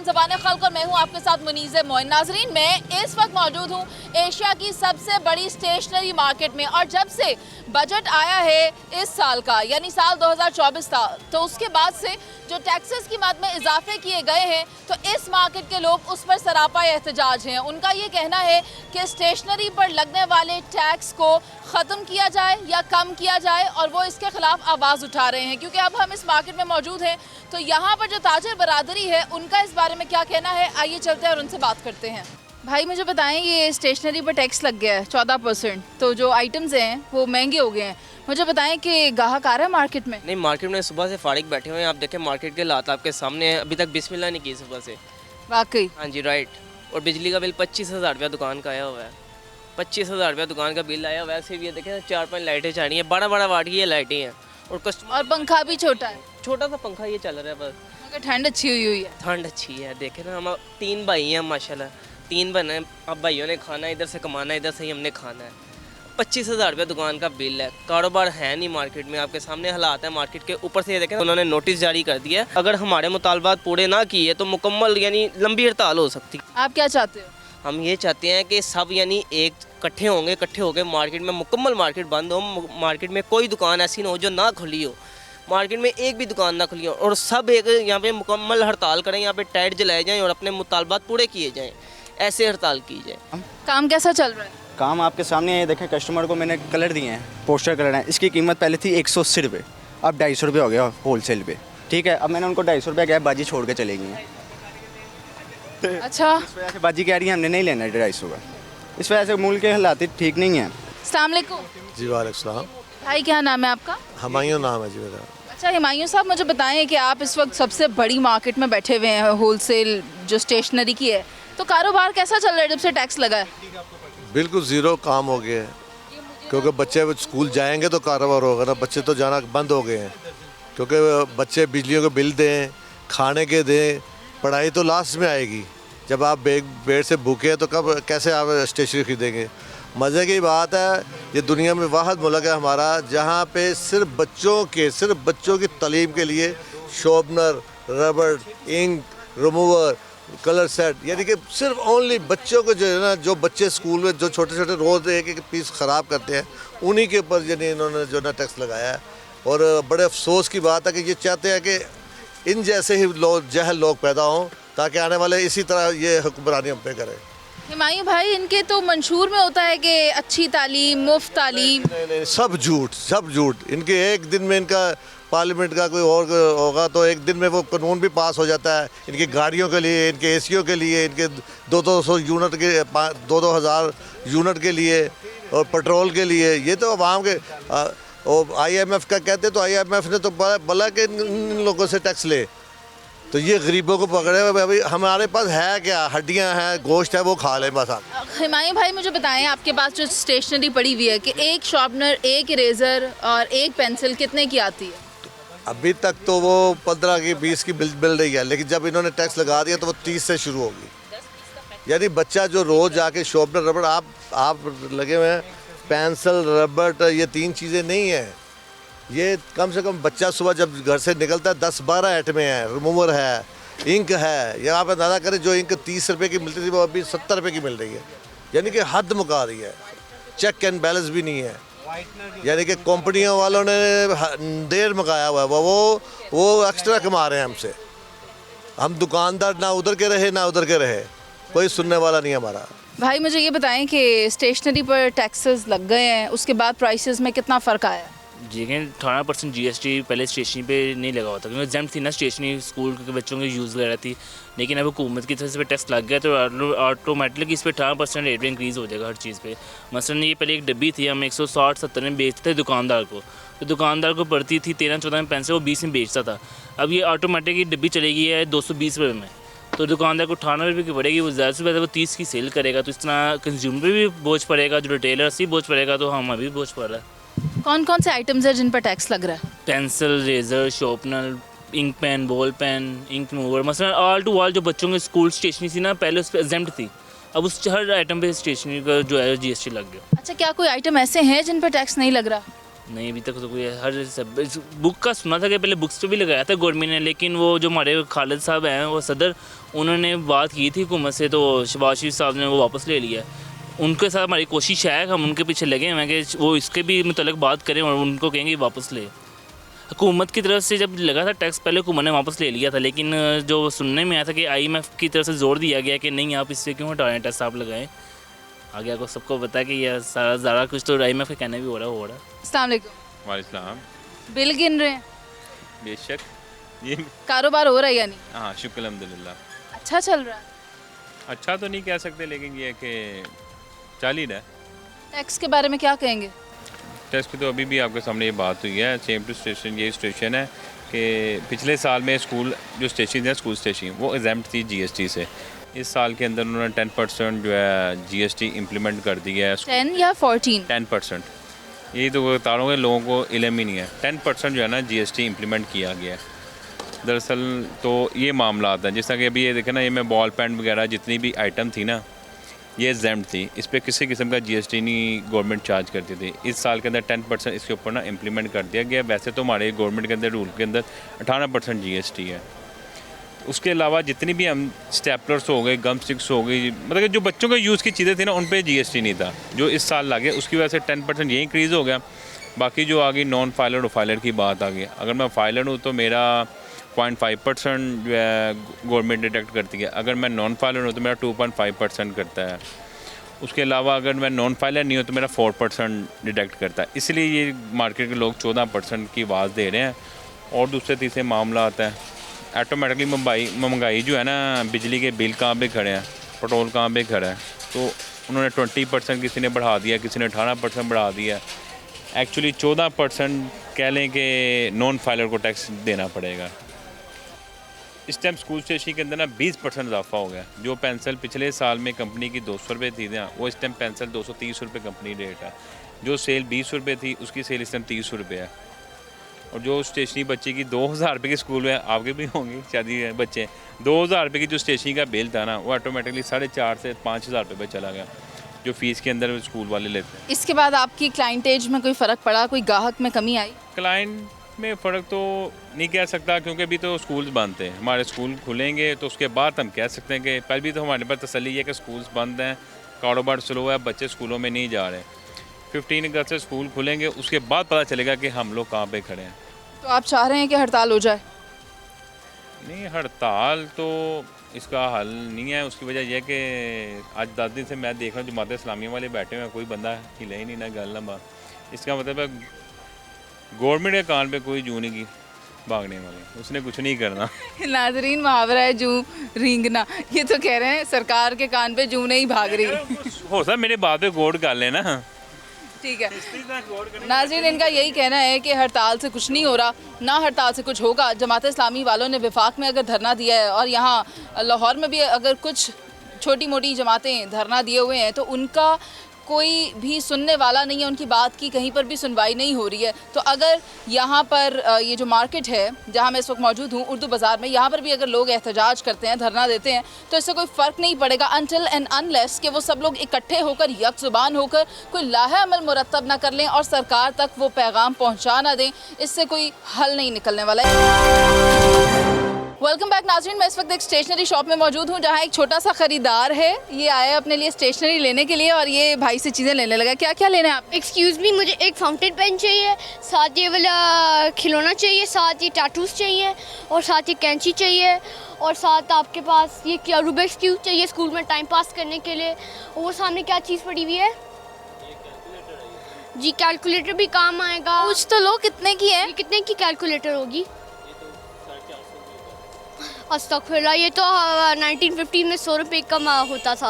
ज़बान खल्क़ और मैं हूँ आपके साथ मुनीज़ मोइन। नाज़रीन, मैं इस वक्त मौजूद हूँ एशिया की सबसे बड़ी स्टेशनरी मार्केट में और जब से बजट आया है इस साल का यानी साल 2024 का, तो उसके बाद से जो टैक्सेस की मद में इजाफे किए गए हैं तो इस मार्केट के लोग उस पर सरापा एहतजाज हैं। उनका ये कहना है कि स्टेशनरी पर लगने वाले टैक्स को ख़त्म किया जाए या कम किया जाए और वो इसके ख़िलाफ़ आवाज़ उठा रहे हैं। क्योंकि अब हम इस मार्केट में मौजूद हैं तो यहाँ पर जो ताजिर बरादरी है उनका इस बारे में क्या कहना है, आइए चलते हैं और उनसे बात करते हैं। भाई मुझे बताएं, ये स्टेशनरी पर टैक्स लग गया है 14%, तो जो आइटम्स हैं वो महंगे हो गए हैं। मुझे बताएं कि ग्राहक आ रहा है मार्केट में? नहीं, मार्केट में सुबह से फारिग बैठे हुए हैं। आप देखें मार्केट के हालात आपके सामने हैं, अभी तक बिस्मिल्लाह नहीं की सुबह से। वाकई? हाँ जी, राइट। और बिजली का बिल 25,000 रुपया दुकान का आया हुआ है। 25,000 रुपया दुकान का बिल आया हुआ है। सिर्फ ये देखें 4-5 लाइटें चाह रही हैं, 12-12 वाट की ये लाइटें हैं और कस्टमर। और पंखा भी छोटा है, छोटा सा पंखा ये चल रहा है बस। मगर ठंड अच्छी हुई है। ठंड अच्छी है, देखें ना, हम 3 भाई हैं माशाल्लाह, 3 बहन हैं। अब भाइयों ने खाना है, इधर से कमाना है, इधर से ही हमने खाना है। 25,000 रुपया दुकान का बिल है, कारोबार है नहीं मार्केट में। आपके सामने हालात है मार्केट के। ऊपर से ये देखें उन्होंने नोटिस जारी कर दिया है, अगर हमारे मुतालबात पूरे ना किए तो मुकम्मल यानी लंबी हड़ताल हो सकती। आप क्या चाहते हो? हम ये चाहते हैं कि सब यानी एक इकट्ठे होंगे मार्केट में, मुकम्मल मार्केट बंद हो। मार्केट में कोई दुकान ऐसी ना हो जो ना खुली हो, मार्केट में एक भी दुकान ना खुली हो, और सब एक यहाँ पे मुकम्मल हड़ताल करें, यहाँ पे टाइट जलाए जाएँ और अपने मुतालबात पूरे किए जाएँ। ऐसे हड़ताल की जाए। काम कैसा चल रहा है? काम आपके सामने है, देखें कस्टमर को मैंने कलर दिए हैं, पोस्टर कलर हैं। इसकी कीमत पहले थी 180 रुपये, अब 250 रुपये हो गया होल सेल पे। ठीक है, अब मैंने उनको 250 रुपये कहा, बाजी छोड़ के चले गई हैं। अच्छा, इस वजह से बाजी कह रही है हमने नहीं लेना 250 का। इस वजह से मूल के हालात ठीक नहीं हैं। अस्सलाम वालेकुम। जी वालेकुम। भाई क्या नाम है आपका? हुमायूं नाम है जी मेरा। अच्छा हुमायूं साहब, मुझे बताएं कि आप इस वक्त सबसे बड़ी मार्केट में बैठे हुए हैं, होलसेल जो स्टेशनरी की है, तो कारोबार कैसा चल रहा है जब से टैक्स लगा है? बिल्कुल ज़ीरो काम हो गया है, क्योंकि बच्चे स्कूल जाएंगे तो कारोबार होगा ना। बच्चे तो जाना बंद हो गए हैं, क्योंकि बच्चे बिजलियों के बिल दें, खाने के दें, पढ़ाई तो लास्ट में आएगी। जब आप बेड से भूखे हैं तो कब कैसे आप स्टेशनरी खरीदेंगे? मज़े की बात है, ये दुनिया में वाहिद मुल्क है हमारा जहाँ पे सिर्फ बच्चों की तालीम के लिए शॉर्पनर, रबड़, इंक, रिमूवर, कलर सेट, यानी कि सिर्फ ओनली बच्चों को जो है ना, जो बच्चे स्कूल में जो छोटे छोटे रोज़ एक पीस ख़राब करते हैं, उन्हीं के ऊपर यानी इन्होंने जो ना टैक्स लगाया है। और बड़े अफसोस की बात है कि ये चाहते हैं कि इन जैसे ही लोग जहल लोग पैदा हों, ताकि आने वाले इसी तरह ये हुक्मरानी हम पे करें। हुमायूं भाई, इनके तो मंशूर में होता है कि अच्छी तालीम, मुफ्त तालीम। नहीं, सब झूठ। इनके एक दिन में इनका पार्लियामेंट का कोई और होगा तो एक दिन में वो कानून भी पास हो जाता है इनकी गाड़ियों के लिए, इनके एसीओ के लिए, इनके 200 यूनिट के 2,000 यूनिट के लिए और पेट्रोल के लिए। ये तो आवाम के और IMF का कहते तो IMF ने तो बोला कि इन लोगों से टैक्स ले, तो ये गरीबों को पकड़े हुए। भाई हमारे पास है क्या? हड्डियां हैं, गोश्त है, वो खा लें बस। आप हुमायूं भाई मुझे बताएं, आपके पास जो स्टेशनरी पड़ी हुई है कि एक शार्पनर, एक इरेज़र और एक पेंसिल कितने की आती है? अभी तक तो वो 15 की 20 की बिल रही है, लेकिन जब इन्होंने टैक्स लगा दिया तो वो 30 से शुरू होगी। यानी बच्चा जो रोज़ जाके शॉर्पनर, रबड़, आप लगे हुए हैं, पेंसिल, रबड़, ये 3 चीज़ें नहीं हैं। ये कम से कम बच्चा सुबह जब घर से निकलता है 10-12 आइटमें हैं, रिमूवर है, इंक है। या आप अंदाज़ा करें, जो इंक 30 रुपये की मिलती थी वो अभी 70 रुपये की मिल रही है, यानी कि हद मुका रही है। चेक एंड बैलेंस भी नहीं है, यानी कि कंपनियों वालों ने देर मकाया हुआ है। वो एक्स्ट्रा कमा रहे हैं हमसे। हम दुकानदार ना उधर के रहे ना उधर के रहे, कोई सुनने वाला नहीं हमारा। भाई मुझे ये बताएं कि स्टेशनरी पर टैक्सेस लग गए हैं, उसके बाद प्राइसेस में कितना फ़र्क आया है? जी, 18% GST पहले स्टेशनरी पे नहीं लगा हुआ था, क्योंकि एग्जाम थी ना स्टेशनरी, स्कूल के बच्चों के यूज़ वगैरह थी। लेकिन अब हुकूमत की तरफ से टैक्स लग गया तो ऑटोमेटिकली इस पर 18% रेट इंक्रीज़ हो जाएगा हर चीज़ पे। मसलन ये पहले एक डब्बी थी, हम 160-70 में बेचते थे दुकानदार को, तो दुकानदार को पड़ती थी 13-14 में पैसे, वो 20 में बेचता था। अब ये ऑटोमेटिक डब्बी चलेगी है 220 रुपये में, तो दुकानदार को 98 रुपये की पड़ेगी, वो ज़्यादा से ज़्यादा वो 30 की सेल करेगा। तो इस तरह कंज्यूमर पे भी बोझ पड़ेगा, जो रिटेलर से बोझ पड़ेगा, तो हमें भी बोझ पड़ रहा है। कौन कौन से आइटम्स हैं जिन पर टैक्स लग रहा है? Pencil, razor, sharpener, ink pen, ball pen, ink remover. मसलन ऑल टू ऑल जो बच्चों के स्कूल स्टेशनरी थी ना, पहले उस पर एग्जेम्प्ट थी, अब उस हर आइटम पे स्टेशनरी का जो है GST लग गया। अच्छा, क्या कोई आइटम ऐसे हैं जिन पर टैक्स नहीं लग रहा? नहीं अभी तक तो कोई हर सब बुक का सुना था कि पहले बुक्स पे भी लगाया था गवर्नमेंट ने, लेकिन वो जो हमारे खालिद साहब हैं वो सदर, उन्होंने बात की थी हुकूमत से तो शहबाज शरीफ साहब ने वो वापस ले लिया। उनके साथ हमारी कोशिश है, हम उनके पीछे लगे हुए हैं कि वो इसके भी मुतल्लिक बात करें और उनको कहेंगे वापस ले। हुकूमत की तरफ से जब लगा था टैक्स, पहले हुकूमत ने वापस ले लिया था, लेकिन जो सुनने में आया था कि IMF की तरफ से जोर दिया गया कि नहीं आप इससे क्यों हटा रहे हैं, टैक्स आप लगाएं। आगे आपको सबको पता है कि यह सारा ज़्यादा कुछ तो IMF का कहना भी हो रहा है। अस्सलाम वालेकुम। वालेकुम। बिल गिन रहे हैं, बेशक ये कारोबार हो रहा है या नहीं? हाँ शुक्र अल्हम्दुलिल्लाह। अच्छा चल रहा है? अच्छा तो नहीं कह सकते, लेकिन ये है कि चल ही रहा है। टैक्स के बारे में क्या कहेंगे? टैक्स की तो अभी भी आपके सामने ये बात हुई है, सेम टू स्टेशन ये स्टेशन है कि पिछले साल में स्कूल जो स्टेशन है, स्कूल स्टेशन वो एग्जैम्प्ट थी GST से। इस साल के अंदर उन्होंने 10% जो है GST इम्प्लीमेंट कर दिया है। 10 या 14? 10%। यही तो बता रहा हूँ कि लोगों को इल्म ही नहीं है। 10% जो है ना GST इम्प्लीमेंट किया गया है। दरअसल तो ये मामला आता है, जिस तरह कि अभी ये देखें ना, ये मैं बॉल पेन वगैरह जितनी भी आइटम थी ना, ये एग्जैम्प्ट थी, इस पर किसी किस्म का GST नहीं गवर्नमेंट चार्ज करती थी। इस साल के अंदर 10% इसके ऊपर ना इम्प्लीमेंट कर दिया गया। वैसे तो हमारे गवर्नमेंट के अंदर रूल के अंदर 18% GST है। उसके अलावा जितनी भी हम स्टेपलर्स हो गए, गम स्टिक्स हो गई, मतलब कि जो बच्चों के यूज़ की चीज़ें थी ना, उन पर GST नहीं था, जो इस साल लगे उसकी वजह से 10% ये इंक्रीज़ हो गया। बाकी जो आ गई नॉन फाइलर और फाइलर की बात आ गई, अगर मैं फाइलर हूँ तो मेरा 0.5% जो है गवर्नमेंट डिडक्ट करती है। अगर मैं नॉन फाइलर हूँ तो मेरा 2.5% करता है। उसके अलावा अगर मैं नॉन फाइलर नहीं हूँ तो मेरा 4% डिडक्ट करता है। इसलिए ये मार्केट के लोग 14% की आवाज़ दे रहे हैं। और दूसरे तीसरे मामला आता है ऑटोमेटिकली महंगाई जो है ना, बिजली के बिल कहाँ पे खड़े हैं, पेट्रोल कहाँ पे खड़ा है, तो उन्होंने 20% किसी ने बढ़ा दिया, किसी ने 18% बढ़ा दिया। एक्चुअली 14% कह लें कि नॉन फाइलर को टैक्स देना पड़ेगा। इस टाइम स्कूल स्टेशनरी के अंदर ना 20% इजाफा हो गया। जो पेंसिल पिछले साल में कंपनी की 200 रुपये थी ना, वो इस टाइम पेंसिल 230 रुपये कंपनी रेट है। जो सेल 20 रुपये थी, उसकी सेल इस टाइम 30 रुपये है। और जो स्टेशनरी बच्चे की 2000 रुपये की स्कूल में, आपके भी होंगे शादी है बच्चे, 2000 रुपये की जो स्टेशनरी का बिल था ना, वो ऑटोमेटिकली 4500 से 5000 रुपये पर चला गया, जो फ़ीस के अंदर स्कूल वाले लेते हैं। इसके बाद आपकी क्लाइंटेज में कोई फ़र्क पड़ा, कोई ग्राहक में कमी आई? क्लाइंट में फ़र्क तो नहीं कह सकता, क्योंकि अभी तो स्कूल्स बंद थे। हमारे स्कूल खुलेंगे तो उसके बाद हम कह सकते हैं कि पहले भी तो हमारे पास तसल्ली है कि स्कूल्स बंद हैं, कारोबार स्लो है, बच्चे स्कूलों में नहीं जा रहे। 15 अगस्त से स्कूल खुलेंगे, उसके बाद पता चलेगा कि हम लोग कहाँ पे खड़े हैं। तो आप चाह रहे हैं कि हड़ताल हो जाए? नहीं, हड़ताल तो इसका हल नहीं है। उसकी वजह यह है कि आज 10 दिन से मैं देख रहा हूँ जमात इस्लामिया वाले बैठे हुए हैं, कोई बंदा हिले ही नहीं ना गल ना बात। इसका मतलब है गवर्नमेंट के कान पे कोई जू नहीं की भागने वाली, उसने कुछ नहीं करना। नाजरीन, मुहावरा है जू रींगना, ये तो कह रहे हैं सरकार के कान पे जू नहीं भाग रही। हो सकता मेरे बात पे गौर कर लेना। ठीक है नाज़रीन, इनका यही कहना है कि हड़ताल से कुछ नहीं हो रहा, ना हड़ताल से कुछ होगा। जमात इस्लामी वालों ने वफाक में अगर धरना दिया है और यहाँ लाहौर में भी अगर कुछ छोटी मोटी जमातें धरना दिए हुए हैं, तो उनका कोई भी सुनने वाला नहीं है, उनकी बात की कहीं पर भी सुनवाई नहीं हो रही है। तो अगर यहाँ पर ये जो मार्केट है जहाँ मैं इस वक्त मौजूद हूँ, उर्दू बाज़ार में, यहाँ पर भी अगर लोग एहतजाज करते हैं, धरना देते हैं, तो इससे कोई फ़र्क नहीं पड़ेगा अनटिल एंड अनलेस कि वो सब लोग इकट्ठे होकर, यकजुबान होकर कोई लाहे अमल मुरतब ना कर लें और सरकार तक वो पैगाम पहुँचा ना दें। इससे कोई हल नहीं निकलने वाला है। वेलकम बैक नाज़रीन, मैं इस वक्त एक स्टेशनरी शॉप में मौजूद हूँ जहाँ एक छोटा सा ख़रीदार है, ये आया अपने लिए स्टेशनरी लेने के लिए और ये भाई से चीज़ें लेने लगा। क्या क्या लेना है आप? एक्सक्यूज़ मी, मुझे एक फाउंटेन पेन चाहिए, साथ ये वाला खिलौना चाहिए, साथ ये टैटूज़ चाहिए और साथ ये कैंची चाहिए और साथ आपके पास ये क्या रूबिक्स क्यूब चाहिए स्कूल में टाइम पास करने के लिए। और वो सामने क्या चीज़ पड़ी हुई है? जी कैलकुलेटर भी काम आएगा। कुछ तो लो, कितने की है? ये कितने की कैलकुलेटर होगी? अस्तगफिरुल्लाह, ये तो 1950 में 100 रुपये कम होता था।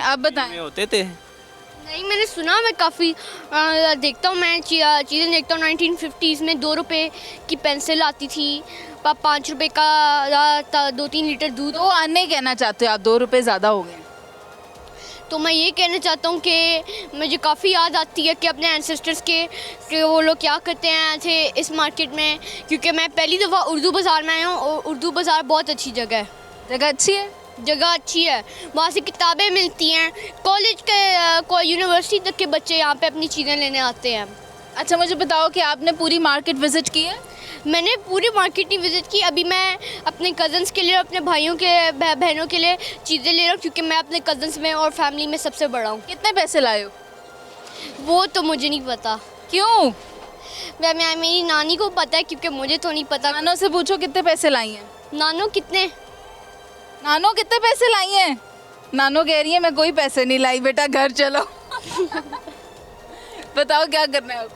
आप बताएं। होते थे नहीं, मैंने सुना, मैं काफ़ी देखता हूँ, मैं चीज़ें देखता हूँ। 1950s में 2 रुपये की पेंसिल आती थी, 5 रुपये का 2-3 लीटर दूध। तो अन्य कहना चाहते हो आप 2 रुपये ज़्यादा हो गए? तो मैं ये कहना चाहता हूँ कि मुझे काफ़ी याद आती है कि अपने एंसेस्टर्स के कि वो लोग क्या करते हैं थे इस मार्केट में, क्योंकि मैं पहली दफ़ा उर्दू बाज़ार में आया हूँ और उर्दू बाज़ार बहुत अच्छी जगह है। जगह अच्छी है? जगह अच्छी है, वहाँ से किताबें मिलती हैं, कॉलेज के यूनिवर्सिटी तक के बच्चे यहाँ पे अपनी चीज़ें लेने आते हैं। अच्छा मुझे बताओ कि आपने पूरी मार्केट विजिट की है? मैंने पूरी मार्केट नहीं विज़िट की। अभी मैं अपने कज़न्स के लिए, अपने भाइयों के बहनों के लिए चीज़ें ले रहा हूँ, क्योंकि मैं अपने कज़न्स में और फैमिली में सबसे बड़ा हूँ। कितने पैसे लाए हो? वो तो मुझे नहीं पता। क्यों? मेरी नानी को पता है, क्योंकि मुझे तो नहीं पता। नानो से पूछो कितने पैसे लाई हैं। नानो कितने? नानो कितने पैसे लाई हैं? नानो कह रही है मैं कोई पैसे नहीं लाई बेटा, घर चलो। बताओ क्या करना है अब?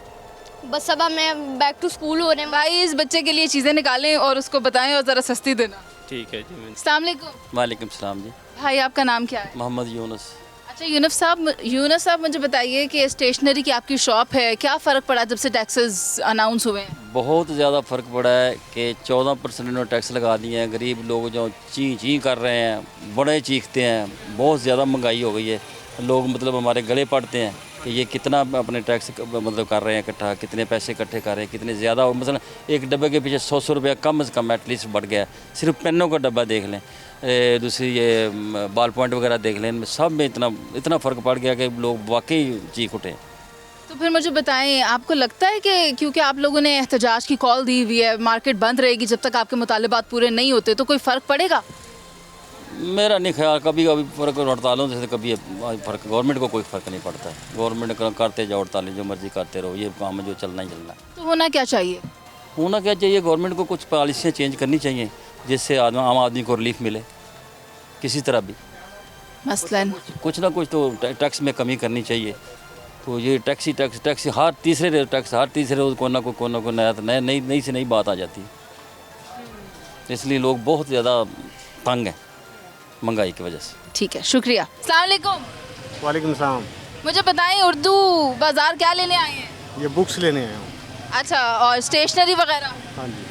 बस अब मैं बैक टू स्कूल हो रहे हैं। भाई इस बच्चे के लिए चीज़ें निकालें और उसको बताएं और ज़रा सस्ती देना। ठीक है जी। अस्सलाम वालेकुम। वालेकुम सलाम जी। भाई आपका नाम क्या है? मोहम्मद यूनुस। अच्छा यूनुस साहब मुझे बताइए कि स्टेशनरी की आपकी शॉप है, क्या फ़र्क पड़ा जब से टैक्सेस अनाउंस हुए हैं? बहुत ज़्यादा फ़र्क पड़ा है कि 14% इन्होंने टैक्स लगा दिए हैं। गरीब लोग जो ची कर रहे हैं, बड़े चीखते हैं। बहुत ज़्यादा महंगाई हो गई है। लोग मतलब हमारे गले पड़ते हैं कि ये कितना अपने टैक्स मतलब कर रहे हैं इकट्ठा, कितने पैसे इकट्ठे कर रहे हैं, कितने ज़्यादा। और मतलब एक डब्बे के पीछे 100 रुपया कम से कम एटलीस्ट बढ़ गया है। सिर्फ पेनों का डब्बा देख लें, दूसरी ये बॉल पॉइंट वगैरह देख लें, सब में इतना फ़र्क पड़ गया कि लोग वाकई चीख उठे। तो फिर मुझे बताएं, आपको लगता है कि क्योंकि आप लोगों ने एहतजाज की कॉल दी हुई है, मार्केट बंद रहेगी जब तक आपके मुतालिबात पूरे नहीं होते, तो कोई फ़र्क पड़ेगा? मेरा नहीं ख्याल। कभी फ़र्क हड़तालों से कभी फ़र्क, गवर्नमेंट को कोई फ़र्क नहीं पड़ता है। गवर्नमेंट करते जाओ हड़तालें, जो मर्ज़ी करते रहो, ये काम है जो चलना ही चलना है। तो होना क्या चाहिए? होना क्या चाहिए, गवर्नमेंट को कुछ पॉलिसियाँ चेंज करनी चाहिए जिससे आम आदमी को रिलीफ मिले किसी तरह भी। मसलन कुछ ना कुछ तो टैक्स में कमी करनी चाहिए। तो ये टैक्स हर तीसरे रोज़ कोई ना कोई नई से नई बात आ जाती है। इसलिए लोग बहुत ज़्यादा तंग हैं महंगाई की वजह से। ठीक है, शुक्रिया। अस्सलाम वालेकुम। वालेकुम सलाम। मुझे बताएं उर्दू बाज़ार क्या लेने आए हैं? ये बुक्स लेने आया हूँ। अच्छा, और स्टेशनरी वगैरह? हाँ जी,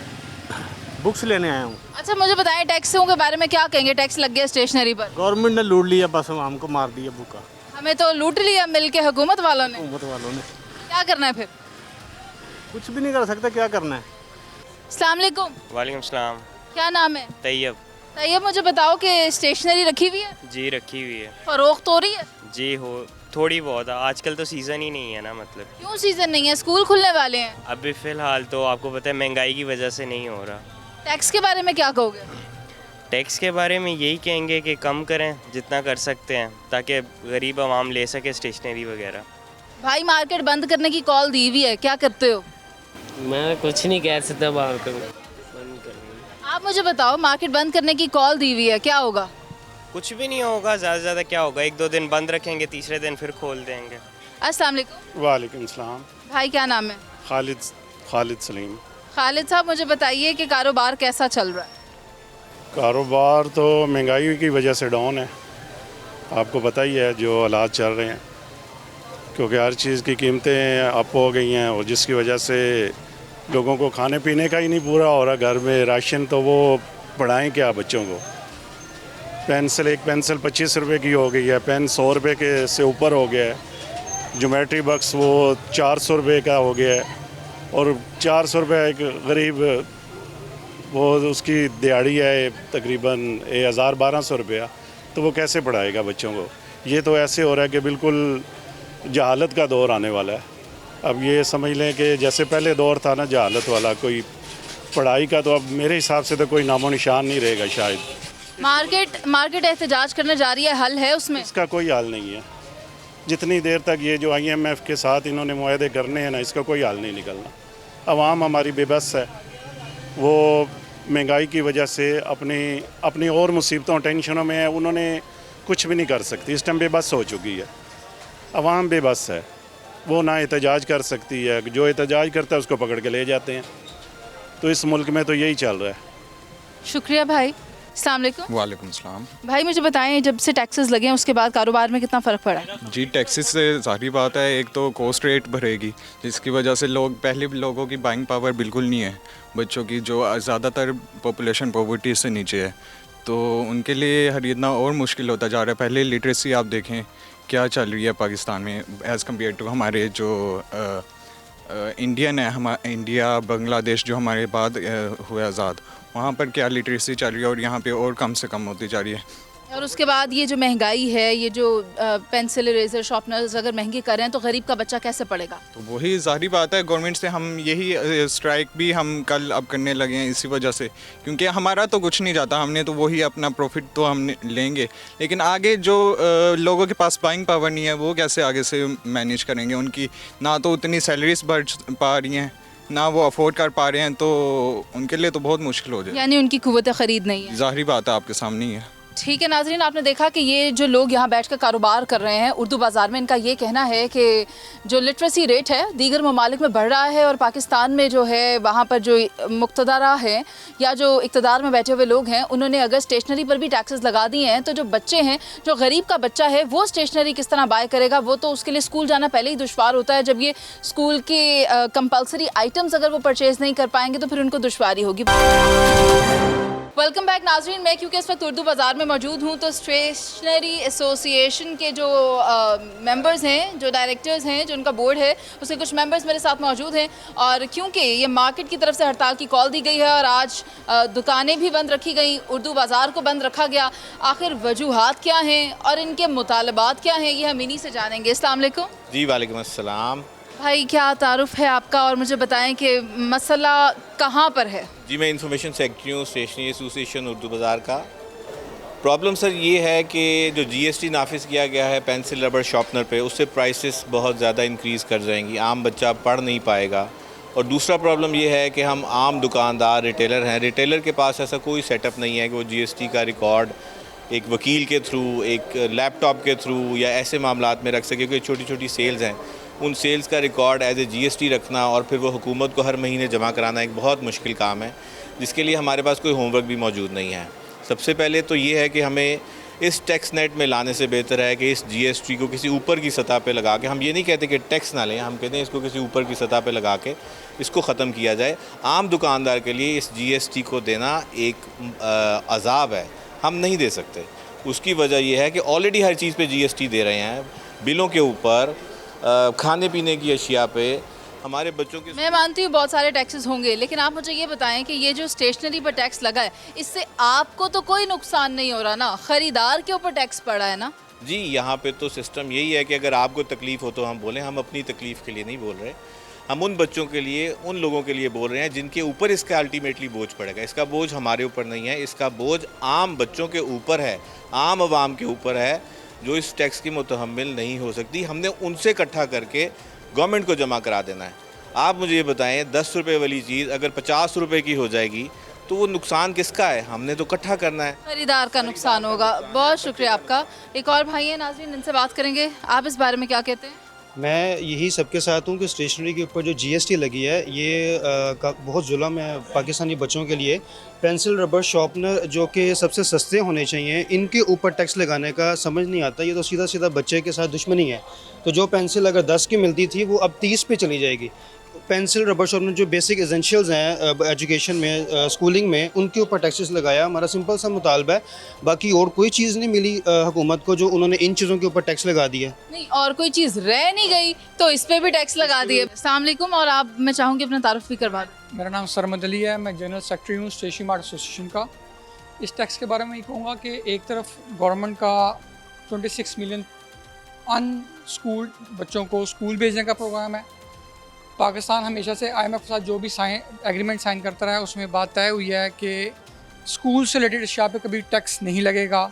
बुक्स लेने आया हूँ। अच्छा मुझे बताएं टैक्सों के बारे में क्या कहेंगे? टैक्स लग गया स्टेशनरी पर, गवर्नमेंट ने लूट लिया, बस हमको मार दिया बुका, हमें तो लूट लिया मिल के हुकूमत वालों ने। हुकूमत वालों ने। क्या करना है फिर? कुछ भी नहीं कर सकते, क्या करना है। अस्सलाम वालेकुम। वालेकुम सलाम। क्या नाम है? तैयब। तैयब, मुझे बताओ कि स्टेशनरी रखी हुई है? जी रखी हुई है। फरोख्त हो रही है? जी हो थोड़ी बहुत। आजकल तो सीज़न ही नहीं है ना, मतलब क्यों सीज़न नहीं है? स्कूल खुलने वाले हैं। अभी फ़िलहाल तो आपको पता है महंगाई की वजह से नहीं हो रहा। टैक्स के बारे में क्या कहोगे? टैक्स के बारे में यही कहेंगे कि कम करें जितना कर सकते हैं, ताकि गरीब आवाम ले सके स्टेशनरी वगैरह। भाई मार्केट बंद करने की कॉल दी हुई है, क्या करते हो? मैं कुछ नहीं कह सकता बाहर कर आप मुझे बताओ, मार्केट बंद करने की कॉल दी हुई है, क्या होगा? कुछ भी नहीं होगा, ज़्यादा से ज़्यादा क्या होगा, 1-2 दिन बंद रखेंगे, तीसरे दिन फिर खोल देंगे। अस्सलाम वालेकुम। वालेकुम सलाम। भाई क्या नाम है? खालिद सलीम। खालिद साहब मुझे बताइए कि कारोबार कैसा चल रहा है? कारोबार तो महंगाई की वजह से डाउन है, आपको पता ही है जो हालात चल रहे हैं, क्योंकि हर चीज़ की कीमतें अप हो गई हैं, और जिसकी वजह से लोगों को खाने पीने का ही नहीं पूरा हो रहा घर में। राशन तो वो पढ़ाएं क्या बच्चों को। एक पेंसिल 25 रुपए की हो गई है, पेन 100 रुपये के से ऊपर हो गया है, ज्योमेट्री बॉक्स वो 400 रुपये का हो गया है, और 400 रुपये एक गरीब वो उसकी दिहाड़ी है तकरीबन 1000-1200 रुपया, तो वो कैसे पढ़ाएगा बच्चों को। ये तो ऐसे हो रहा है कि बिल्कुल जहालत का दौर आने वाला है। अब ये समझ लें कि जैसे पहले दौर था ना जहालत वाला, कोई पढ़ाई का, तो अब मेरे हिसाब से तो कोई नामो निशान नहीं रहेगा शायद। मार्केट एहतजाज करने जा रही है, हल है उसमें? इसका कोई हल नहीं है। जितनी देर तक ये जो IMF के साथ इन्होंने मुआहदे करने हैं ना, इसका कोई हल नहीं निकलना। आवाम हमारी बेबस है, वो महंगाई की वजह से अपनी और मुसीबतों टेंशनों में है, उन्होंने कुछ भी नहीं कर सकती। इस टाइम बेबस हो चुकी है, आवाम बेबस है, वो ना एहतजाज कर सकती है, जो एहतजाज करता है उसको पकड़ के ले जाते हैं। तो इस मुल्क में तो यही चल रहा है। शुक्रिया भाई। अस्सलाम वालेकुम। वालेकुम सलाम। भाई मुझे बताएं, जब से टैक्सेस लगे हैं उसके बाद कारोबार में कितना फ़र्क पड़ा है? जी टैक्सेस से सारी बात है, एक तो कॉस्ट रेट बढ़ेगी जिसकी वजह से पहले लोगों की बाइंग पावर बिल्कुल नहीं है, बच्चों की जो ज़्यादातर पॉपुलेशन पॉवर्टी से नीचे है, तो उनके लिए खरीदना और मुश्किल होता जा रहा है। पहले लिटरेसी आप देखें क्या चल रही है पाकिस्तान में एज़ कम्पेयर टू हमारे जो इंडियन है, इंडिया बांग्लादेश जो हमारे बाद हुए आज़ाद, वहाँ पर क्या लिटरेसी चल रही है और यहाँ पे और कम से कम होती जा रही है। और उसके बाद ये जो महंगाई है, ये जो पेंसिल इरेजर शार्पनर्स अगर महंगे कर रहे हैं तो गरीब का बच्चा कैसे पढ़ेगा? तो वही ज़ाहिर बात है, गवर्नमेंट से हम यही स्ट्राइक भी हम कल अब करने लगे हैं इसी वजह से, क्योंकि हमारा तो कुछ नहीं जाता, हमने तो वही अपना प्रॉफिट तो हम लेंगे, लेकिन आगे जो लोगों के पास बाइंग पावर नहीं है वो कैसे आगे से मैनेज करेंगे? उनकी ना तो उतनी सैलरीज बढ़ पा रही हैं, ना वो अफोर्ड कर पा रहे हैं, तो उनके लिए तो बहुत मुश्किल हो जाए। यानी उनकी कुव्वत ख़रीद नहीं है। ज़ाहिर बात है, आपके सामने ही है। ठीक है नाजरीन, आपने देखा कि ये जो लोग यहाँ बैठकर कारोबार कर रहे हैं उर्दू बाज़ार में, इनका ये कहना है कि जो लिटरेसी रेट है दीगर ममालिक में बढ़ रहा है और पाकिस्तान में जो है वहाँ पर जो मुक़्तदरा हैं या जो इक़्तिदार में बैठे हुए लोग हैं उन्होंने अगर स्टेशनरी पर भी टैक्सेस लगा दिए हैं तो जो बच्चे हैं, जो गरीब का बच्चा है वो स्टेशनरी किस तरह बाय करेगा? वो तो उसके लिए स्कूल जाना पहले ही दुश्वार होता है। जब ये स्कूल के कंपल्सरी आइटम्स अगर वो परचेज़ नहीं कर पाएंगे तो फिर उनको दुश्वारी होगी। वेलकम बैक नाजरीन, मैं क्योंकि इस वक्त उर्दू बाज़ार में मौजूद हूँ तो स्टेशनरी एसोसिएशन के जो मेंबर्स हैं, जो डायरेक्टर्स हैं, जो उनका बोर्ड है, उसके कुछ मेंबर्स मेरे साथ मौजूद हैं। और क्योंकि ये मार्केट की तरफ से हड़ताल की कॉल दी गई है और आज दुकानें भी बंद रखी गई, उर्दू बाज़ार को बंद रखा गया, आखिर वजूहात क्या हैं और इनके मुतालबात क्या हैं, ये हम इन्हीं से जानेंगे। अस्सलाम वालेकुम। जी वालेकुम अस्सलाम। भाई क्या तारुफ है आपका और मुझे बताएं कि मसला कहाँ पर है? जी मैं इंफॉर्मेशन सेक्रेटरी हूँ स्टेशनरी एसोसिएशन उर्दू बाज़ार का। प्रॉब्लम सर ये है कि जो जीएसटी नाफिज किया गया है पेंसिल रबर शार्पनर पे, उससे प्राइसेस बहुत ज़्यादा इंक्रीज़ कर जाएंगी, आम बच्चा पढ़ नहीं पाएगा। और दूसरा प्रॉब्लम ये है कि हम आम दुकानदार रिटेलर हैं, रिटेलर के पास ऐसा कोई सेटअप नहीं है कि वो जीएसटी का रिकॉर्ड एक वकील के थ्रू, एक लैपटॉप के थ्रू या ऐसे मामलात में रख सके। क्योंकि छोटी छोटी सेल्स हैं, उन सेल्स का रिकॉर्ड एज ए जीएसटी रखना और फिर वो हुकूमत को हर महीने जमा कराना एक बहुत मुश्किल काम है, जिसके लिए हमारे पास कोई होमवर्क भी मौजूद नहीं है। सबसे पहले तो ये है कि हमें इस टैक्स नेट में लाने से बेहतर है कि इस जीएसटी को किसी ऊपर की सतह पे लगा के, हम ये नहीं कहते कि टैक्स ना लें, हम कहते हैं इसको किसी ऊपर की सतह पे लगा के इसको ख़त्म किया जाए। आम दुकानदार के लिए इस जीएसटी को देना एक अज़ाब है, हम नहीं दे सकते। उसकी वजह यह है कि ऑलरेडी हर चीज़ पे जीएसटी दे रहे हैं, बिलों के ऊपर, खाने पीने की अशिया पे, हमारे बच्चों के। मैं मानती हूँ बहुत सारे टैक्सेस होंगे, लेकिन आप मुझे ये बताएं कि ये जो स्टेशनरी पर टैक्स लगा है इससे आपको तो कोई नुकसान नहीं हो रहा ना, ख़रीदार के ऊपर टैक्स पड़ा है ना? जी यहाँ पे तो सिस्टम यही है कि अगर आपको तकलीफ़ हो तो हम बोलें, हम अपनी तकलीफ़ के लिए नहीं बोल रहे, हम उन बच्चों के लिए, उन लोगों के लिए बोल रहे हैं जिनके ऊपर इसका अल्टीमेटली बोझ पड़ेगा। इसका बोझ हमारे ऊपर नहीं है, इसका बोझ आम बच्चों के ऊपर है, आम आवाम के ऊपर है जो इस टैक्स की मुतहम्मिल नहीं हो सकती। हमने उनसे इकट्ठा करके गवर्नमेंट को जमा करा देना है। आप मुझे ये बताएं, 10 रुपये वाली चीज़ अगर 50 रुपये की हो जाएगी तो वो नुकसान किसका है? हमने तो इकट्ठा करना है, खरीदार का नुकसान होगा। बहुत शुक्रिया आपका। एक और भाई है नाज़रीन, इनसे बात करेंगे, आप इस बारे में क्या कहते हैं? मैं यही सबके साथ हूँ कि स्टेशनरी के ऊपर जो जीएसटी लगी है ये बहुत जुल्म है पाकिस्तानी बच्चों के लिए। पेंसिल रबर शार्पनर जो कि सबसे सस्ते होने चाहिए, इनके ऊपर टैक्स लगाने का समझ नहीं आता। ये तो सीधा सीधा बच्चे के साथ दुश्मनी है। तो जो पेंसिल अगर 10 की मिलती थी वो अब 30 पे चली जाएगी। पेंसिल रबर शार्पनर जो बेसिक एसेंशियल्स हैं एजुकेशन में, स्कूलिंग में, उनके ऊपर टैक्सेस लगाया। हमारा सिंपल सा मुतालबा है, बाकी और कोई चीज़ नहीं मिली हुकूमत को जो उन्होंने इन चीज़ों के ऊपर टैक्स लगा दिया। नहीं, और कोई चीज़ रह नहीं गई तो इस पर भी टैक्स लगा दिए। अस्सलाम वालेकुम, और आप, मैं चाहूँगी अपना तारुफ भी करवा दें। मेरा नाम सरमद अली है, मैं जनरल सेक्रेटरी हूँ स्टेशनरी मार्ट एसोसिएशन का। इस टैक्स के बारे में ये कहूँगा कि एक तरफ गवर्नमेंट का 26 मिलियन अनस्कूल्ड बच्चों को स्कूल भेजने का प्रोग्राम है। पाकिस्तान हमेशा से IMF के साथ जो भी एग्रीमेंट साइन करता रहा है उसमें बात तय हुई है कि स्कूल से रिलेटेड अशिया पे कभी टैक्स नहीं लगेगा।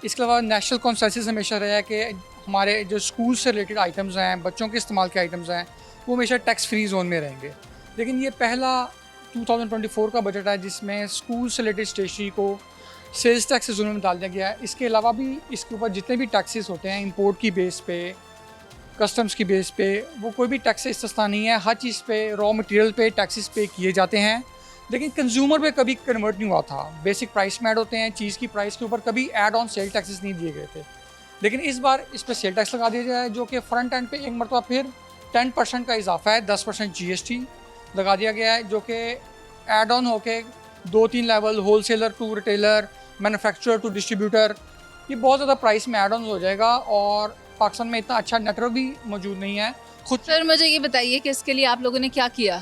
इसके अलावा नेशनल कॉन्सेंसस हमेशा रहा है कि हमारे जो स्कूल से रिलेटेड आइटम्स हैं, बच्चों के इस्तेमाल के आइटम्स हैं, वो हमेशा टैक्स फ्री जोन में रहेंगे। लेकिन ये पहला 2024 का बजट है जिसमें स्कूल से रिलेटेड स्टेशनरी को सेल्स टैक्स जोन में डाल दिया गया है। इसके अलावा भी इसके ऊपर जितने भी टैक्सेस होते हैं इंपोर्ट की बेस पे, कस्टम्स की बेस पे, वो कोई भी टैक्स इस्तिस्ना नहीं है। हर चीज़ पे, रॉ मटेरियल पे टैक्सेस पे किए जाते हैं, लेकिन कंज्यूमर पे कभी कन्वर्ट नहीं हुआ था। बेसिक प्राइस में ऐड होते हैं, चीज़ की प्राइस के ऊपर कभी ऐड ऑन सेल टैक्सेस नहीं दिए गए थे। लेकिन इस बार इस पर सेल टैक्स लगा दिया जाए जो कि फ्रंट एंड पे एक मरतबा फिर 10% का इजाफा है, 10% GST लगा दिया गया है जो कि ऐड ऑन होके 2-3 level, wholesaler to retailer, manufacturer to distributor, ये बहुत ज़्यादा प्राइस में ऐड ऑन हो जाएगा। और पाकिस्तान में इतना अच्छा नेटवर्क भी मौजूद नहीं है खुद। सर मुझे ये बताइए कि इसके लिए आप लोगों ने क्या किया?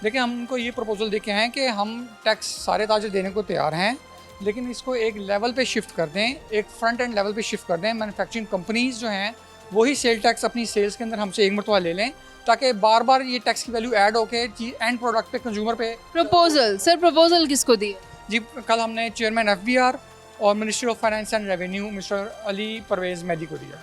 देखिए, हम उनको ये प्रपोजल देके हैं कि हम टैक्स सारे ताजर देने को तैयार हैं, लेकिन इसको एक लेवल पे शिफ्ट कर दें, एक फ्रंट एंड लेवल पे शिफ्ट कर दें। मैन्युफैक्चरिंग कंपनीज़ जो हैं वही सेल टैक्स अपनी सेल्स के अंदर हमसे एक मरतबा ले लें, ताकि बार बार ये टैक्स की वैल्यू ऐड होके एंड प्रोडक्ट पे कंज्यूमर पे। प्रपोजल सर, प्रपोजल किसको दिए? जी कल हमने चेयरमैन FBR और ministry of finance and revenue mister Ali Parvez Mehdi को दिया।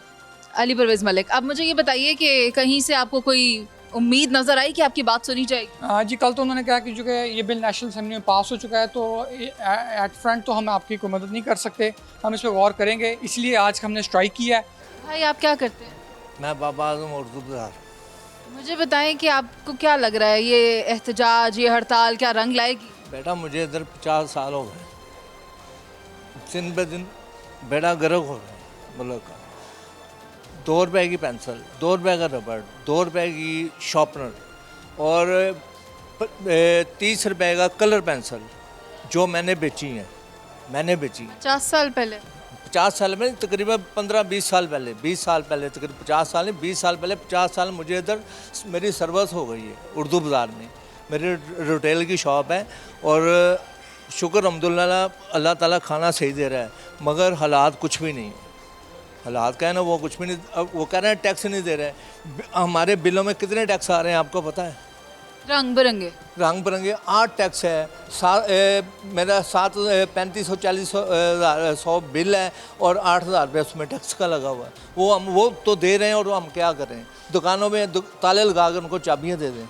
अली परवेज़ मलिक, अब मुझे ये बताइए कि कहीं से आपको कोई उम्मीद नज़र आई कि आपकी बात सुनी जाएगी? जी कल तो उन्होंने कहा कि जो कि ये बिल नेशनल असेंबली में पास हो चुका है, तो एट फ्रंट तो हम आपकी कोई मदद नहीं कर सकते, हम इस पर गौर करेंगे, इसलिए आज हमने स्ट्राइक किया है। भाई आप क्या करते हैं? मैं बाबा आजम उर्दू बाज़ार। मुझे बताएं कि आपको क्या लग रहा है, ये एहतजाज, ये हड़ताल क्या रंग लाएगी? बेटा मुझे इधर 50 साल हो गए, दिन ब दिन बेड़ा गर्क हो रहा है मुल्क का। 2 रुपए की पेंसिल, 2 रुपए का रबड़, 2 रुपए की शार्पनर और 30 रुपए का कलर पेंसिल जो मैंने बेची हैं, 50 साल पहले? 50 साल में तकरीबन 15-20 साल पहले, 20 साल पहले, तकरीबन 50 साल नहीं, 20 साल पहले, 50 साल मुझे इधर मेरी सर्विस हो गई है उर्दू बाज़ार में। मेरी रिटेल की शॉप है और शुक्र अल्हम्दुलिल्लाह अल्लाह ताला खाना सही दे रहा है, मगर हालात कुछ भी नहीं। हालात क्या है ना, वो कुछ भी नहीं। अब वो कह रहे हैं टैक्स नहीं दे रहे हैं। हमारे बिलों में कितने टैक्स आ रहे हैं आपको पता है? रंग बिरंगे 8 टैक्स है। मेरा 35-40 बिल है और 8,000 रुपये उसमें टैक्स का लगा हुआ है। वो तो दे रहे हैं और हम क्या करें? दुकानों में ताले लगा कर उनको चाबियाँ दे दें।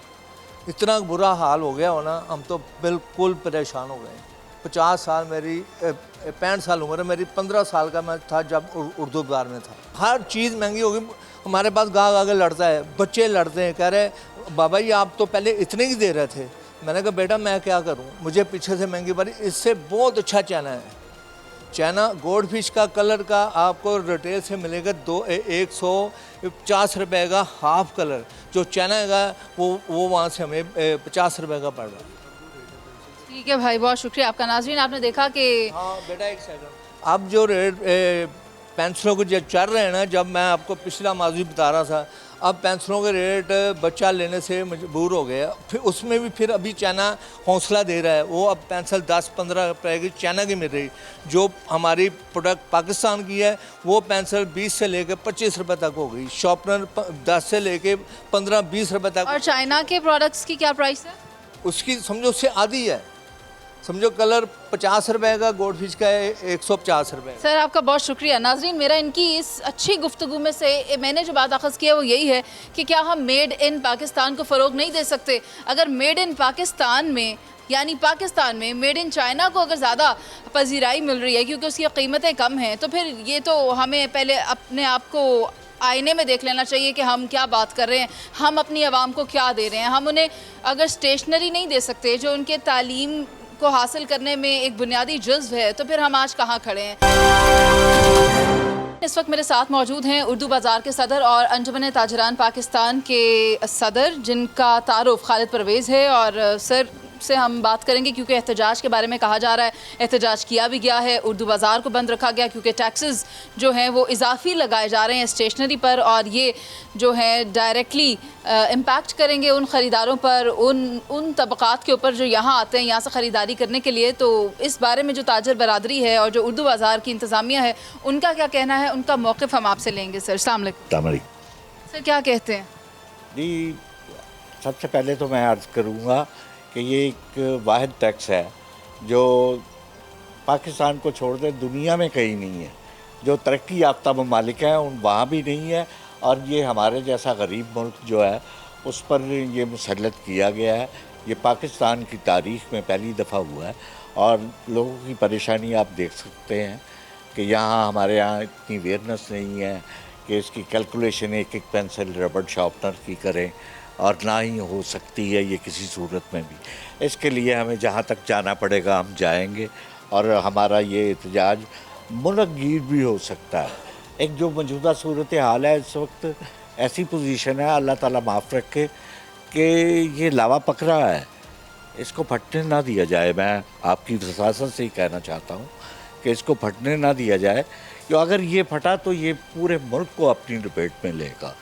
इतना बुरा हाल हो गया हो ना, हम तो बिल्कुल परेशान हो गए। 50 साल मेरी 65 साल उम्र है मेरी, 15 साल का मैं था जब उर्दू बाज़ार में था। हर चीज़ महंगी हो गई। हमारे पास गाँव आगे लड़ता है, बच्चे लड़ते हैं, कह रहे बाबा जी आप तो पहले इतने ही दे रहे थे। मैंने कहा बेटा मैं क्या करूं, मुझे पीछे से महंगी पड़ी। इससे बहुत अच्छा चाइना है। चाइना गोल्ड फिश का कलर का आपको रिटेल से मिलेगा 150 रुपये का हाफ कलर। जो चाइना का वो वहाँ से हमें 50 रुपये का पड़ रहा है। ठीक है भाई, बहुत शुक्रिया आपका। नाज़रीन आपने देखा कि हाँ बेटा एक सेकंड, अब जो रेट पेंसिलों के जो चल रहे हैं ना, जब मैं आपको पिछला माजी बता रहा था, अब पेंसिलों के रेट बच्चा लेने से मजबूर हो गया। फिर उसमें भी फिर अभी चाइना हौसला दे रहा है। वो अब पेंसिल 10-15 रुपए की चाइना की मिल रही। जो हमारी प्रोडक्ट पाकिस्तान की है वो पेंसिल 20 से लेकर 25 रुपए तक हो गई। शार्पनर 10 से लेकर 15-20 रुपए तक। और चाइना के प्रोडक्ट्स की क्या प्राइस है? उसकी समझो उससे आधी है। समझो कलर 50 रुपए का, गोल्ड फिश का है 150 रुपए। सर आपका बहुत शुक्रिया। नाजरीन मेरा इनकी इस अच्छी गुफ्तगू में से मैंने जो बात अख़ज़ की है वो यही है कि क्या हम मेड इन पाकिस्तान को फ़रोग़ नहीं दे सकते? अगर मेड इन पाकिस्तान में यानी पाकिस्तान में मेड इन चाइना को अगर ज़्यादा पजीराई मिल रही है क्योंकि उसकी कीमतें कम हैं, तो फिर ये तो हमें पहले अपने आप को आईने में देख लेना चाहिए कि हम क्या बात कर रहे हैं, हम अपनी आवाम को क्या दे रहे हैं। हम उन्हें अगर स्टेशनरी नहीं दे सकते जो उनके तालीम को हासिल करने में एक बुनियादी जुज़्व है, तो फिर हम आज कहाँ खड़े हैं। इस वक्त मेरे साथ मौजूद हैं उर्दू बाज़ार के सदर और अंजुमन ताजरान पाकिस्तान के सदर, जिनका तारुफ खालिद परवेज़ है। और सर से हम बात करेंगे क्योंकि एहतजाज के बारे में कहा जा रहा है, एहतजाज किया भी गया है, उर्दू बाज़ार को बंद रखा गया क्योंकि टैक्सेस जो हैं वो इजाफी लगाए जा रहे हैं स्टेशनरी पर, और ये जो है डायरेक्टली इम्पैक्ट करेंगे उन ख़रीदारों पर, उन तबक़ात के ऊपर जो यहाँ आते हैं यहाँ से ख़रीदारी करने के लिए। तो इस बारे में जो ताजर बरादरी है और जो उर्दू बाज़ार की इंतज़ामिया है उनका क्या कहना है, उनका मौक़िफ़ हम आपसे लेंगे। सर अस्सलाम वालेकुम। सर क्या कहते हैं? जी सबसे पहले तो मैं अर्ज़ करूँगा कि ये एक वाहिद टैक्स है जो पाकिस्तान को छोड़ दे दुनिया में कहीं नहीं है। जो तरक्की याफ्ता ममालिक हैं उन वहाँ भी नहीं है, और ये हमारे जैसा गरीब मुल्क जो है उस पर ये मुसल्लत किया गया है। ये पाकिस्तान की तारीख़ में पहली दफ़ा हुआ है, और लोगों की परेशानी आप देख सकते हैं कि यहाँ हमारे यहाँ इतनी अवेयरनेस नहीं है कि इसकी कैलकुलेशन एक एक पेंसिल रबड़ शार्पनर की करें, और ना ही हो सकती है ये किसी सूरत में भी। इसके लिए हमें जहाँ तक जाना पड़ेगा हम जाएंगे, और हमारा ये एहतजाज मुल्कगीर भी हो सकता है। एक जो मौजूदा सूरत हाल है इस वक्त ऐसी पोजीशन है, अल्लाह ताला माफ़ रखे, कि ये लावा पक रहा है, इसको फटने ना दिया जाए। मैं आपकी प्रशासन से ही कहना चाहता हूँ कि इसको फटने ना दिया जाए, कि अगर ये फटा तो ये पूरे मुल्क को अपनी लपेट में लेगा,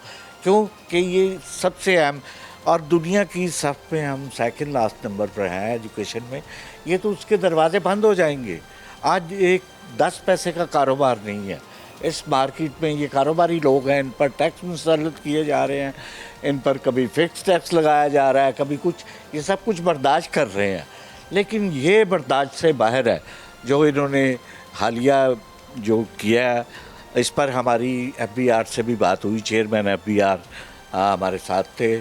क्योंकि ये सबसे अहम, और दुनिया की सफ़ में हम सेकंड लास्ट नंबर पर हैं एजुकेशन में। ये तो उसके दरवाज़े बंद हो जाएंगे आज एक 10 पैसे का कारोबार नहीं है इस मार्केट में। ये कारोबारी लोग हैं, इन पर टैक्स मुसल्लत किए जा रहे हैं, इन पर कभी फिक्स टैक्स लगाया जा रहा है, कभी कुछ, ये सब कुछ बर्दाश्त कर रहे हैं। लेकिन ये बर्दाश्त से बाहर है जो इन्होंने हालिया जो किया है। इस पर हमारी FBR से भी बात हुई, चेयरमैन FBR हमारे साथ थे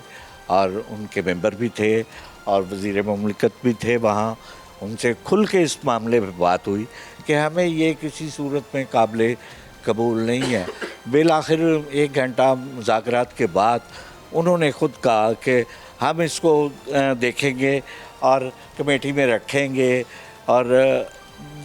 और उनके मेंबर भी थे और वज़ीर मुमलिकत भी थे वहाँ। उनसे खुल के इस मामले में बात हुई कि हमें ये किसी सूरत में काबिल कबूल नहीं है। बिल आखिर 1 घंटा मुज़ाकरात के बाद उन्होंने ख़ुद कहा कि हम इसको देखेंगे और कमेटी में रखेंगे। और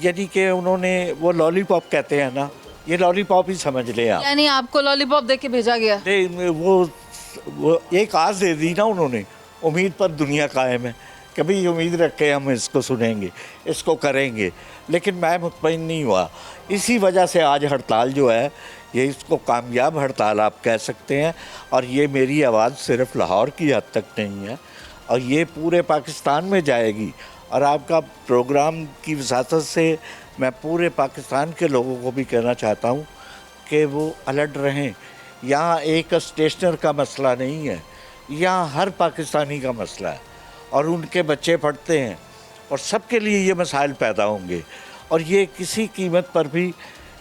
यानी कि उन्होंने वो लॉलीपॉप कहते हैं ना, ये लॉलीपॉप ही समझ लें आप। यानी आपको लॉलीपॉप दे के भेजा गया? नहीं, वो एक आस दे दी ना उन्होंने, उम्मीद पर दुनिया कायम है। कभी उम्मीद रख के हम इसको सुनेंगे, इसको करेंगे, लेकिन मैं मुतमईन नहीं हुआ। इसी वजह से आज हड़ताल जो है ये इसको कामयाब हड़ताल आप कह सकते हैं। और ये मेरी आवाज़ सिर्फ लाहौर की हद तक नहीं है और ये पूरे पाकिस्तान में जाएगी। और आपका प्रोग्राम की वसातत से मैं पूरे पाकिस्तान के लोगों को भी कहना चाहता हूँ कि वो अलर्ट रहें। यहाँ एक स्टेशनर का मसला नहीं है, यहाँ हर पाकिस्तानी का मसला है और उनके बच्चे पढ़ते हैं और सबके लिए ये मसाइल पैदा होंगे और ये किसी कीमत पर भी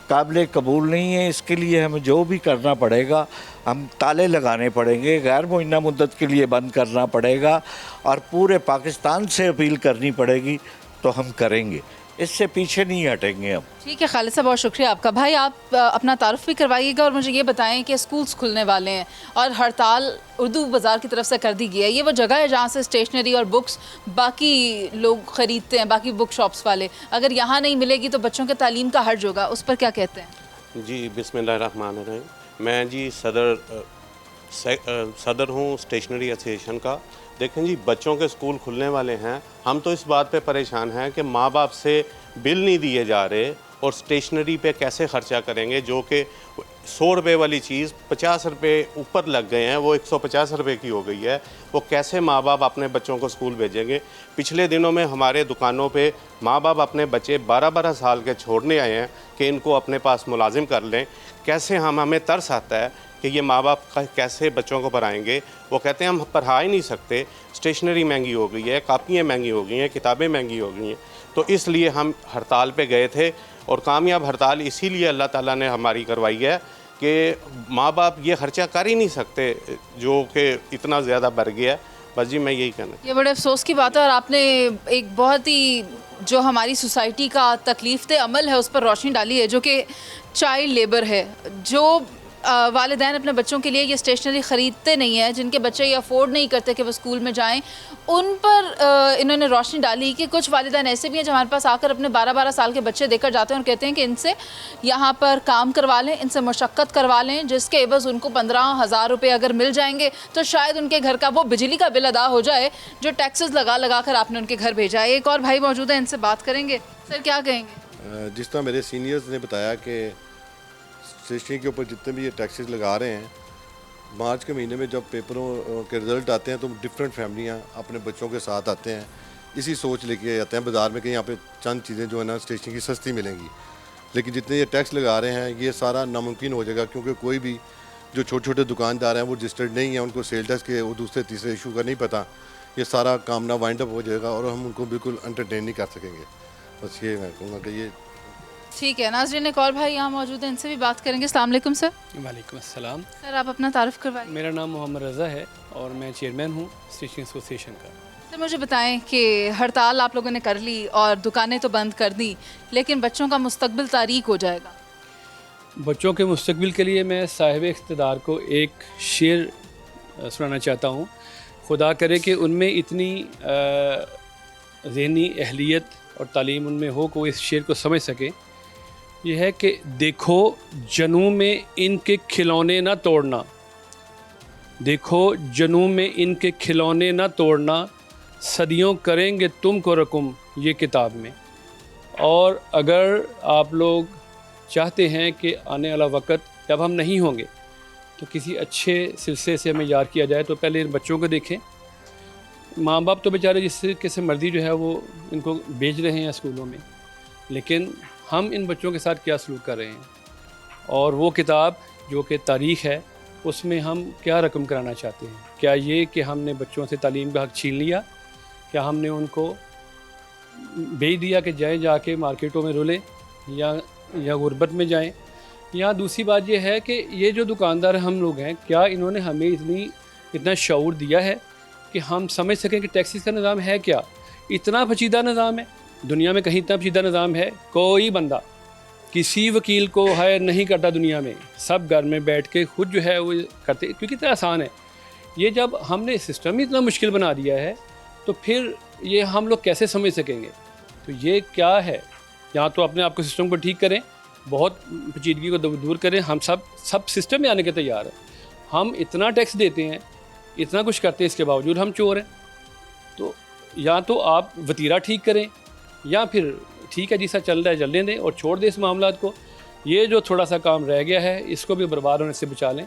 काबिल कबूल नहीं है। इसके लिए हमें जो भी करना पड़ेगा, हम ताले लगाने पड़ेंगे, गैर मुइन्ना मुद्दत के लिए बंद करना पड़ेगा और पूरे पाकिस्तान से अपील करनी पड़ेगी, तो हम करेंगे, इससे पीछे नहीं हटेंगे हम। ठीक है खालिद साहब, बहुत शुक्रिया आपका। भाई आप अपना तारुफ भी करवाइएगा और मुझे ये बताएं कि स्कूल्स खुलने वाले हैं और हड़ताल उर्दू बाज़ार की तरफ से कर दी गई है। ये वो जगह है जहाँ से स्टेशनरी और बुक्स बाकी लोग ख़रीदते हैं, बाकी बुक शॉप्स वाले। अगर यहाँ नहीं मिलेगी तो बच्चों के तालीम का हर्ज होगा, उस पर क्या कहते हैं? जी बिस्मिल्लाहिर्रहमानिर्रहीम। मैं जी सदर हूँ स्टेशनरी एसोसिएशन का। देखें जी, बच्चों के स्कूल खुलने वाले हैं, हम तो इस बात पे परेशान हैं कि माँ बाप से बिल नहीं दिए जा रहे और स्टेशनरी पे कैसे ख़र्चा करेंगे, जो कि 100 रुपये वाली चीज़ 50 रुपये ऊपर लग गए हैं, वो 150 रुपये की हो गई है। वो कैसे माँ बाप अपने बच्चों को स्कूल भेजेंगे? पिछले दिनों में हमारे दुकानों पे माँ बाप अपने बच्चे 12-12 साल के छोड़ने आए हैं कि इनको अपने पास मुलाजिम कर लें। कैसे हमें तरस आता है कि ये माँ बाप कैसे बच्चों को पढ़ाएंगे। वो कहते हैं हम पढ़ा ही नहीं सकते, स्टेशनरी महंगी हो गई है, कापियाँ महंगी हो गई हैं, किताबें महंगी हो गई हैं। तो इसलिए हम हड़ताल पे गए थे और कामयाब हड़ताल इसीलिए अल्लाह ताला ने हमारी करवाई है कि माँ बाप ये खर्चा कर ही नहीं सकते जो कि इतना ज़्यादा बढ़ गया। बस जी मैं यही कहना। ये बड़े अफसोस की बात है और आपने एक बहुत ही जो हमारी सोसाइटी का तकलीफ दे अमल है उस पर रोशनी डाली है, जो कि चाइल्ड लेबर है। जो वालिदैन अपने बच्चों के लिए ये स्टेशनरी ख़रीदते नहीं हैं, जिनके बच्चे ये अफोर्ड नहीं करते कि वो स्कूल में जाएं, उन पर इन्होंने रोशनी डाली कि कुछ वालिदैन ऐसे भी हैं जो हमारे पास आकर अपने 12-12 साल के बच्चे देकर जाते हैं और कहते हैं कि इनसे यहाँ पर काम करवा लें, इनसे मशक्क़त करवा लें, जिसके एवज़ उनको 15,000 रुपये अगर मिल जाएंगे तो शायद उनके घर का वो बिजली का बिल अदा हो जाए जो टैक्सेस लगा कर आपने उनके घर भेजा है। एक और भाई मौजूद है, इनसे बात करेंगे। सर क्या कहेंगे? जिस तरह मेरे सीनियर्स ने बताया कि स्टेशनरी के ऊपर जितने भी ये टैक्सेस लगा रहे हैं, मार्च के महीने में जब पेपरों के रिज़ल्ट आते हैं तो डिफरेंट फैमिलियां अपने बच्चों के साथ आते हैं, इसी सोच लेके आते हैं बाज़ार में कि यहाँ पे चंद चीज़ें जो है ना स्टेशनरी की सस्ती मिलेंगी। लेकिन जितने ये टैक्स लगा रहे हैं ये सारा नामुमकिन हो जाएगा, क्योंकि कोई भी जो छोटे छोटे दुकानदार हैं वो रजिस्टर्ड नहीं है, उनको सेल टैक्स के वो दूसरे तीसरे इशू का नहीं पता। ये सारा काम ना वाइंड अप हो जाएगा और हम उनको बिल्कुल एंटरटेन नहीं कर सकेंगे। बस ये मैं कहूँगा कि ये ठीक है। नाज़रीन एक और भाई यहाँ मौजूद हैं, इनसे भी बात करेंगे। अस्सलाम वालेकुम सर। वालेकुम अस्सलाम। सर आप अपना तारुफ करवाइए। मेरा नाम मोहम्मद रज़ा है और मैं चेयरमैन हूँ स्टेशनरी एसोसिएशन का। सर मुझे बताएं कि हड़ताल आप लोगों ने कर ली और दुकानें तो बंद कर दी, लेकिन बच्चों का मुस्तकबिल तारीक हो जाएगा। बच्चों के मुस्तकबिल के लिए मैं साहिब इख्तिदार को एक शेर सुनाना चाहता हूँ। खुदा करे कि उनमें इतनी ज़हनी अहलियत और तालीम उनमें हो कि वो इस शेर को समझ सके। यह है कि देखो जनू में इनके खिलौने ना तोड़ना, देखो जनू में इनके खिलौने ना तोड़ना, सदियों करेंगे तुमको रकम ये किताब में। और अगर आप लोग चाहते हैं कि आने वाला वक्त जब हम नहीं होंगे तो किसी अच्छे सिलसिले से हमें याद किया जाए, तो पहले इन बच्चों को देखें। माँ बाप तो बेचारे जिस किसी मर्जी जो है वो इनको भेज रहे हैं स्कूलों में, लेकिन हम इन बच्चों के साथ क्या सलूक कर रहे हैं, और वो किताब जो कि तारीख़ है उसमें हम क्या रकम कराना चाहते हैं। क्या ये कि हमने बच्चों से तालीम का हक़ छीन लिया, क्या हमने उनको भेज दिया कि जाके मार्केटों में रुलें या गुर्बत में जाएं, या दूसरी बात ये है कि ये जो दुकानदार हम लोग हैं, क्या इन्होंने हमें इतना शऊर दिया है कि हम समझ सकें कि टैक्सेस का निज़ाम है क्या। इतना पेचीदा निज़ाम है, दुनिया में कहीं इतना पेचीदा निज़ाम है? कोई बंदा किसी वकील को हायर नहीं करता दुनिया में, सब घर में बैठ के खुद जो है वो करते, क्योंकि इतना आसान है। ये जब हमने सिस्टम ही इतना मुश्किल बना दिया है तो फिर ये हम लोग कैसे समझ सकेंगे। तो ये क्या है, या तो अपने आप को सिस्टम को ठीक करें, बहुत पेचीदगी को दूर करें। हम सब सिस्टम में आने के तैयार हैं। हम इतना टैक्स देते हैं, इतना कुछ करते हैं, इसके बावजूद हम चोर हैं। तो या तो आप वतीरा ठीक करें, या फिर ठीक है जैसा चल रहा है चलने दें और छोड़ दें इस मामलात को। ये जो थोड़ा सा काम रह गया है इसको भी बर्बाद होने से बचा लें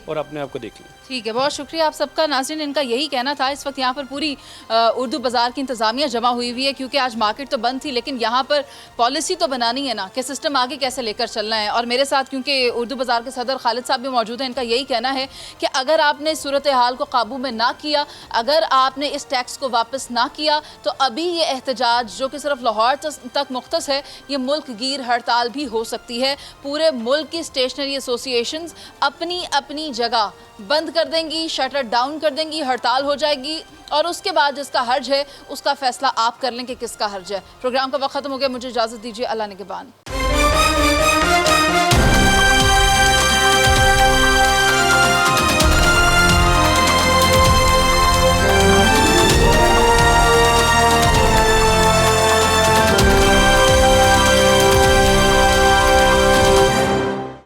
और अपने आप को देख लें। ठीक है, बहुत शुक्रिया आप सबका। नाज़रीन, इनका यही कहना था। इस वक्त यहाँ पर पूरी उर्दू बाज़ार की इंतज़ामिया जमा हुई हुई है, क्योंकि आज मार्केट तो बंद थी, लेकिन यहाँ पर पॉलिसी तो बनानी है ना कि सिस्टम आगे कैसे लेकर चलना है। और मेरे साथ क्योंकि उर्दू बाज़ार के सदर खालिद साहब भी मौजूद हैं, इनका यही कहना है कि अगर आपने सूरत हाल को काबू में ना किया, अगर आपने इस टैक्स को वापस ना किया, तो अभी ये एहतजाज जो कि सिर्फ लाहौर तक मुख्तस है, ये मुल्क गिर हड़ताल भी हो सकती है। पूरे मुल्क की स्टेशनरी एसोसिएशंस अपनी अपनी जगह बंद कर देंगी, शटर डाउन कर देंगी, हड़ताल हो जाएगी, और उसके बाद जिसका हर्ज है उसका फैसला आप कर लें कि किसका हर्ज है। प्रोग्राम का वक्त खत्म हो गया, मुझे इजाज़त दीजिए। अल्लाह निगहबान।